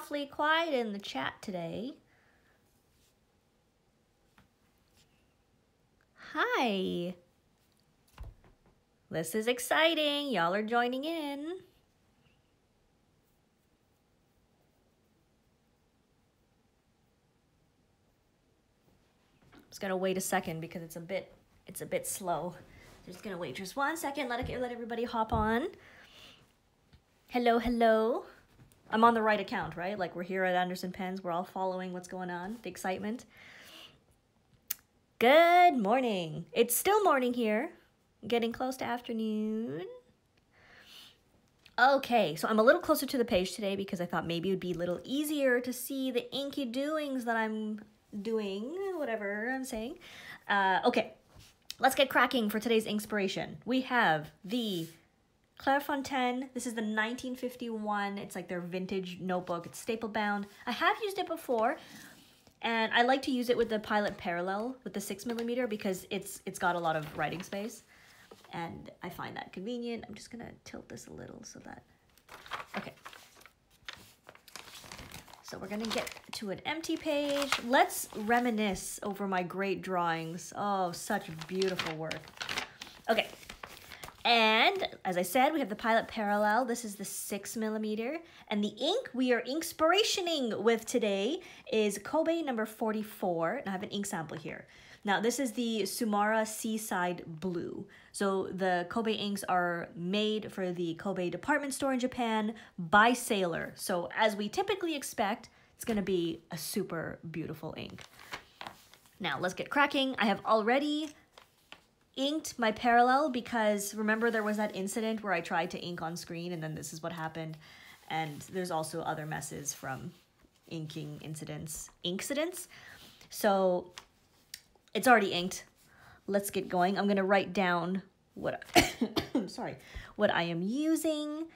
awfully quiet in the chat today. Hi. This is exciting. Y'all are joining in. Just gonna wait a second because it's a bit slow. Just gonna wait just 1 second. Let everybody hop on. Hello, hello. I'm on the right account, right? Like we're here at Anderson Pens. We're all following what's going on. The excitement. Good morning. It's still morning here. Getting close to afternoon. Okay, so I'm a little closer to the page today because I thought maybe it would be a little easier to see the inky doings that I'm doing, whatever I'm saying. Okay, let's get cracking for today's inspiration. We have the Clairefontaine. This is the 1951. It's like their vintage notebook. It's staple bound. I have used it before, and I like to use it with the Pilot Parallel with the 6mm because it's got a lot of writing space, and I find that convenient. I'm just gonna tilt this a little so that, okay. So we're gonna get to an empty page. Let's reminisce over my great drawings. Oh, such beautiful work. Okay, and as I said, we have the Pilot Parallel. This is the 6mm, and the ink we are Inkspirationing with today is Kobe number 44, and I have an ink sample here. Now, this is the Sumaura Seaside Blue. So the Kobe inks are made for the Kobe department store in Japan by Sailor. So as we typically expect, it's gonna be a super beautiful ink. Now, let's get cracking. I have already inked my parallel because remember there was that incident where I tried to ink on screen and then this is what happened. And there's also other messes from inking incidents. So it's already inked. Let's get going. I'm gonna write down what what I am using.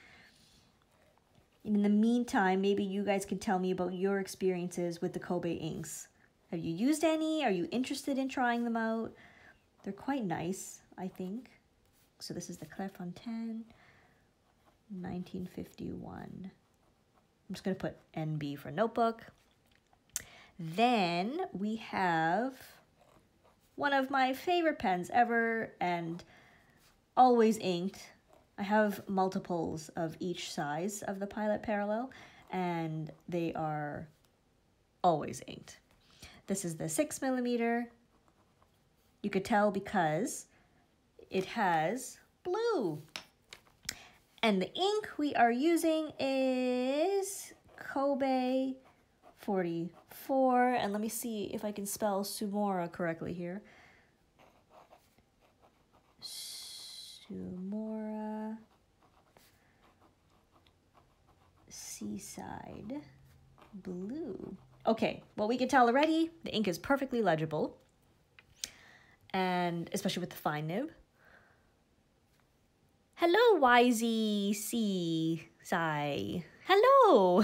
In the meantime, maybe you guys could tell me about your experiences with the Kobe inks. Have you used any? Are you interested in trying them out? They're quite nice, I think. So this is the Clairefontaine 1951. I'm just gonna put NB for notebook. Then we have one of my favorite pens ever and always inked. I have multiples of each size of the Pilot Parallel and they are always inked. This is the 6mm. You could tell because it has blue. And the ink we are using is Kobe 44. And let me see if I can spell Sumaura correctly here. Sumaura Seaside Blue. Okay, well, we can tell already the ink is perfectly legible, and especially with the fine nib. Hello, YZC. Hello.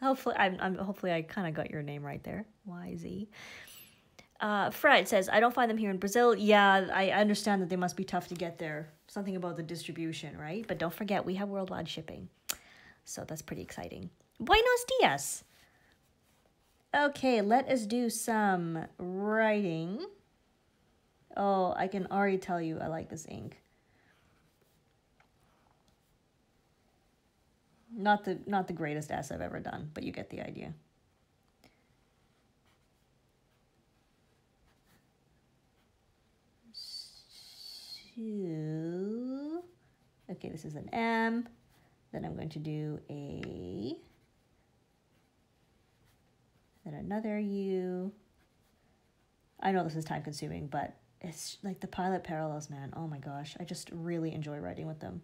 Hopefully I kind of got your name right there, YZ. Fred says, I don't find them here in Brazil. Yeah, I understand that they must be tough to get there. Something about the distribution, right? But don't forget, we have worldwide shipping. So that's pretty exciting. Buenos dias. Okay, let us do some writing. Oh, I can already tell you I like this ink. Not the greatest S I've ever done, but you get the idea. Okay, this is an M. Then I'm going to do a, then another U. I know this is time consuming, but it's like the Pilot Parallels, man. Oh my gosh, I just really enjoy writing with them.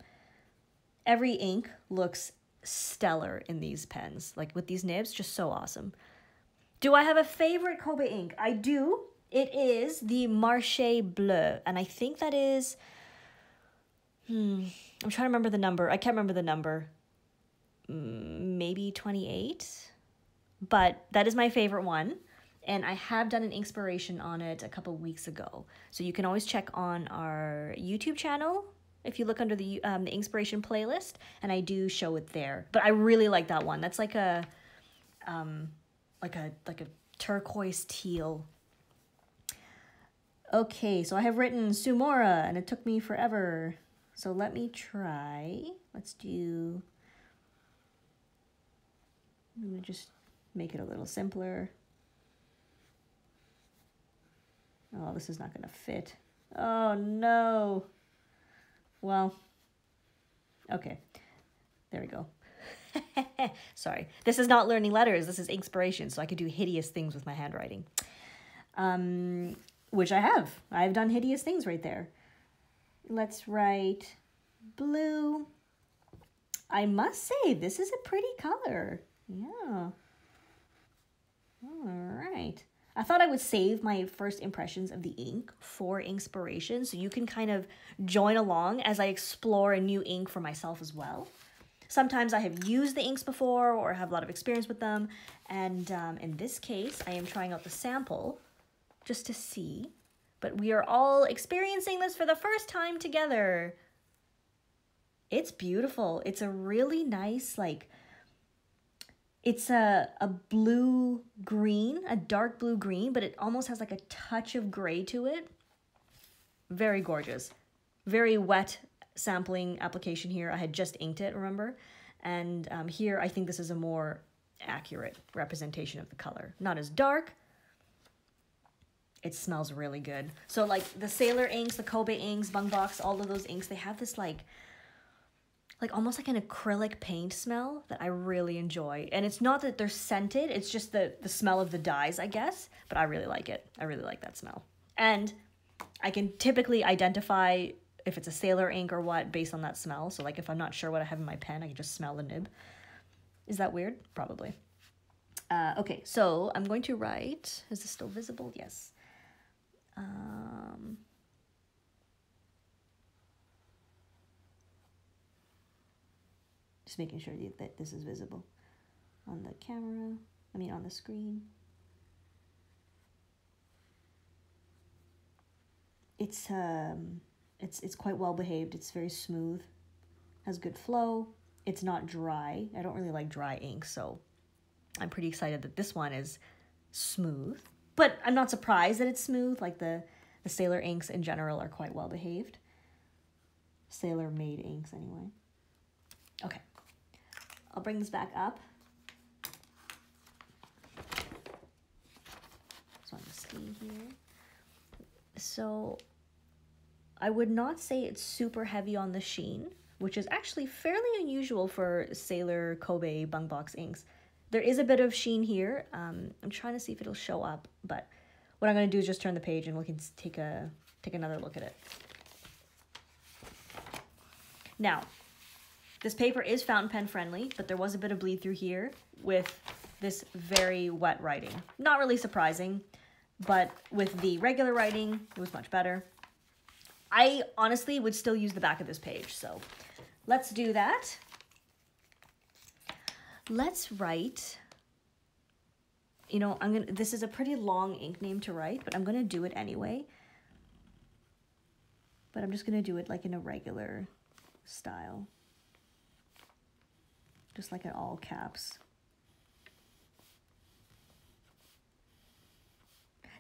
Every ink looks stellar in these pens, like with these nibs, just so awesome. Do I have a favorite Kobe ink? I do. It is the Marché Bleu, and I think that is, I'm trying to remember the number. I can't remember the number. Maybe 28, but that is my favorite one. And I have done an inspiration on it a couple weeks ago. So you can always check on our YouTube channel if you look under the inspiration playlist, and I do show it there. But I really like that one. That's like a like a turquoise teal. Okay, so I have written Sumaura, and it took me forever. So let me try. Let's do... I'm going to just make it a little simpler. Oh, this is not going to fit. Oh, no. Well, okay. There we go. Sorry. This is not learning letters. This is Inkspiration, so I could do hideous things with my handwriting. Which I have. I've done hideous things right there. Let's write blue. I must say, this is a pretty color. Yeah. All right. I thought I would save my first impressions of the ink for Inkspiration, so you can kind of join along as I explore a new ink for myself as well. Sometimes I have used the inks before or have a lot of experience with them, and in this case, I am trying out the sample just to see, but we are all experiencing this for the first time together. It's beautiful. It's a really nice, like, it's a blue-green, a dark blue-green, but it almost has like a touch of gray to it. Very gorgeous. Very wet sampling application here. I had just inked it, remember? And here, I think this is a more accurate representation of the color. Not as dark. It smells really good. So like the Sailor inks, the Kobe inks, Bung Box, all of those inks, they have this like almost like an acrylic paint smell that I really enjoy. And it's not that they're scented, it's just the smell of the dyes, I guess. But I really like it. I really like that smell. And I can typically identify if it's a Sailor ink or what based on that smell. So like if I'm not sure what I have in my pen, I can just smell the nib. Is that weird? Probably. Okay, so I'm going to write, is this still visible? Yes. Just making sure that this is visible on the camera, on the screen. It's quite well behaved. It's very smooth, has good flow. It's not dry. I don't really like dry ink, so I'm pretty excited that this one is smooth. But I'm not surprised that it's smooth. Like the Sailor inks in general are quite well behaved. Sailor made inks anyway. Okay. I'll bring this back up. So on the sleeve here. So I would not say it's super heavy on the sheen, which is actually fairly unusual for Sailor Kobe Bung Box inks. There is a bit of sheen here. I'm trying to see if it'll show up, but what I'm going to do is just turn the page and we can take another look at it. Now, this paper is fountain pen friendly, but there was a bit of bleed through here with this very wet writing. Not really surprising, but with the regular writing, it was much better. I honestly would still use the back of this page, so let's do that. Let's write, this is a pretty long ink name to write, but I'm gonna do it anyway. But I'm just gonna do it like in a regular style. Just like in all caps.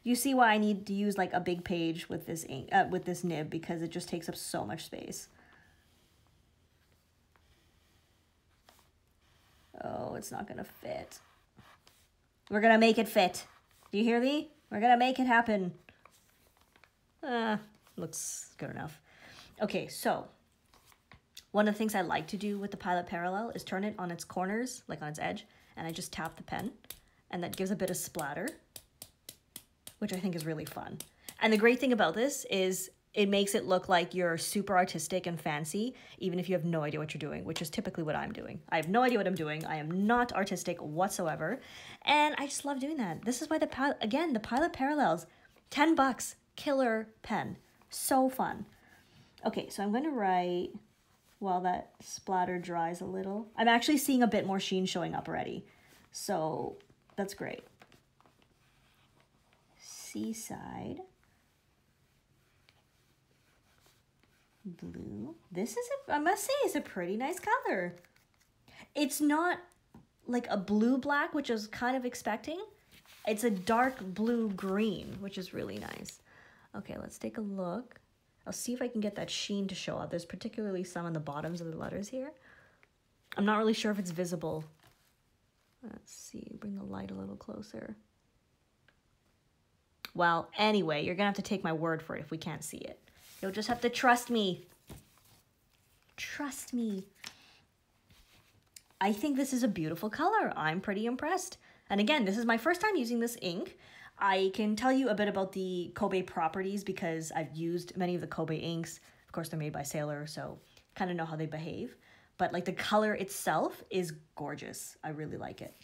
You see why I need to use like a big page with this ink, with this nib, because it just takes up so much space. Oh, it's not gonna fit. We're gonna make it fit. Do you hear me? We're gonna make it happen. Looks good enough. Okay, so one of the things I like to do with the Pilot Parallel is turn it on its corners, like on its edge, and I just tap the pen, and that gives a bit of splatter, which I think is really fun. And the great thing about this is it makes it look like you're super artistic and fancy, even if you have no idea what you're doing, which is typically what I'm doing. I have no idea what I'm doing. I am not artistic whatsoever. And I just love doing that. This is why the Pilot Parallels, 10 bucks, killer pen. So fun. Okay, so I'm going to write while that splatter dries a little. I'm actually seeing a bit more sheen showing up already. So that's great. Seaside. Blue. This is, I must say, is a pretty nice color. It's not like a blue-black, which I was kind of expecting. It's a dark blue-green, which is really nice. Okay, let's take a look. I'll see if I can get that sheen to show up. There's particularly some on the bottoms of the letters here. I'm not really sure if it's visible. Let's see, bring the light a little closer. Well, anyway, you're gonna have to take my word for it if we can't see it. You'll just have to trust me. Trust me. I think this is a beautiful color. I'm pretty impressed. And again, this is my first time using this ink. I can tell you a bit about the Kobe properties because I've used many of the Kobe inks. Of course, they're made by Sailor, so kind of know how they behave. But like the color itself is gorgeous. I really like it.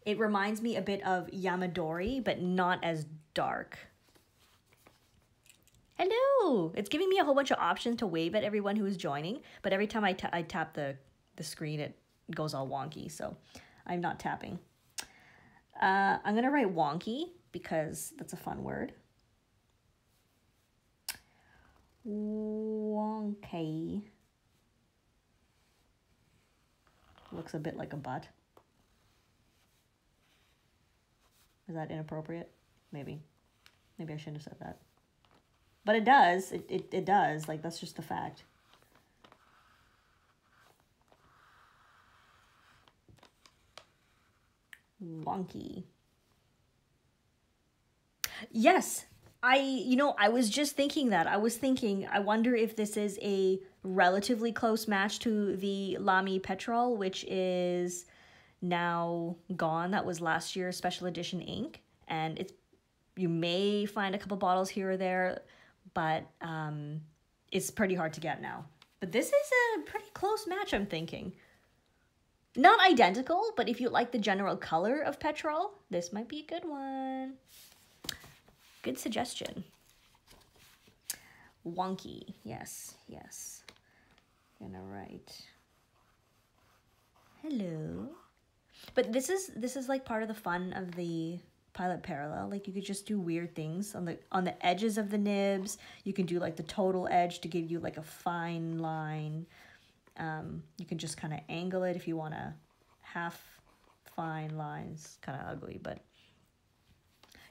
It reminds me a bit of Yamadori, but not as dark. Hello! It's giving me a whole bunch of options to wave at everyone who is joining, but every time I tap the screen, it goes all wonky, so I'm not tapping. I'm gonna write wonky because that's a fun word. Wonky. Looks a bit like a butt. Is that inappropriate? Maybe. Maybe I shouldn't have said that. But it does. It does. Like, that's just the fact. Wonky. Yes. I was just thinking that. I wonder if this is a relatively close match to the Lamy Petrol, which is now gone. That was last year's special edition ink. And you may find a couple bottles here or there, but it's pretty hard to get now. But this is a pretty close match, I'm thinking. Not identical, but if you like the general color of Petrol, this might be a good one. Good suggestion. Wonky. Yes, yes. Gonna write. Hello. But this is like part of the fun of the Pilot Parallel. Like, you could just do weird things on the edges of the nibs. You can do like the total edge to give you like a fine line. You can just kind of angle it if you want a half fine lines. Kind of ugly, but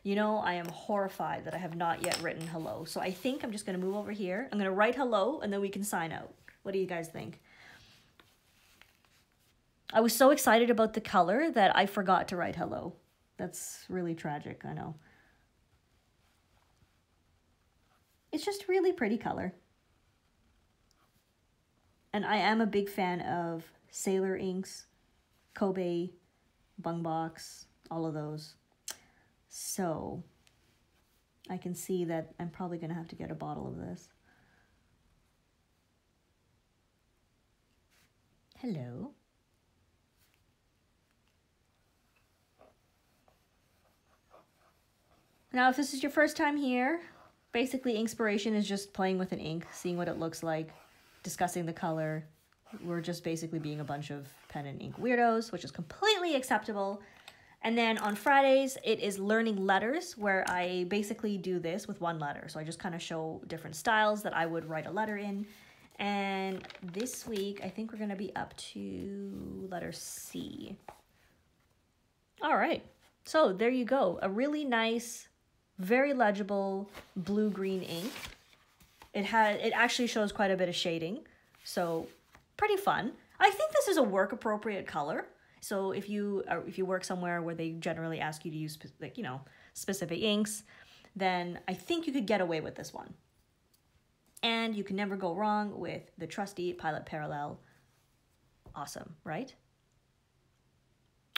you know, I am horrified that I have not yet written hello. So I think I'm just going to move over here. I'm going to write hello and then we can sign out. What do you guys think? I was so excited about the color that I forgot to write hello. That's really tragic, I know. It's just really pretty color. And I am a big fan of Sailor inks, Kobe, Bungbox, all of those. So I can see that I'm probably going to have to get a bottle of this. Hello. Now, if this is your first time here, basically Inkspiration is just playing with an ink, seeing what it looks like, discussing the color. We're just basically being a bunch of pen and ink weirdos, which is completely acceptable. And then on Fridays, it is learning letters, where I basically do this with one letter. So I just kind of show different styles that I would write a letter in. And this week, I think we're going to be up to letter C. All right. So there you go. A really nice, very legible blue-green ink. It actually shows quite a bit of shading. So pretty fun. I think this is a work-appropriate color. So if you work somewhere where they generally ask you to use, like, you know, specific inks, then I think you could get away with this one. And you can never go wrong with the trusty Pilot Parallel. Awesome, right?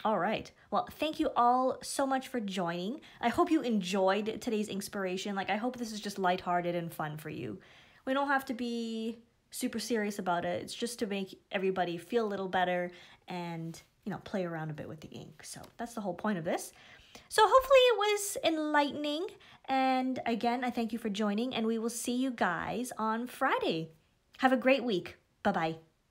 All right. Well, thank you all so much for joining. I hope you enjoyed today's Inkspiration. Like, I hope this is just lighthearted and fun for you. We don't have to be super serious about it. It's just to make everybody feel a little better and, you know, play around a bit with the ink. So that's the whole point of this. So hopefully it was enlightening. And again, I thank you for joining, and we will see you guys on Friday. Have a great week. Bye-bye.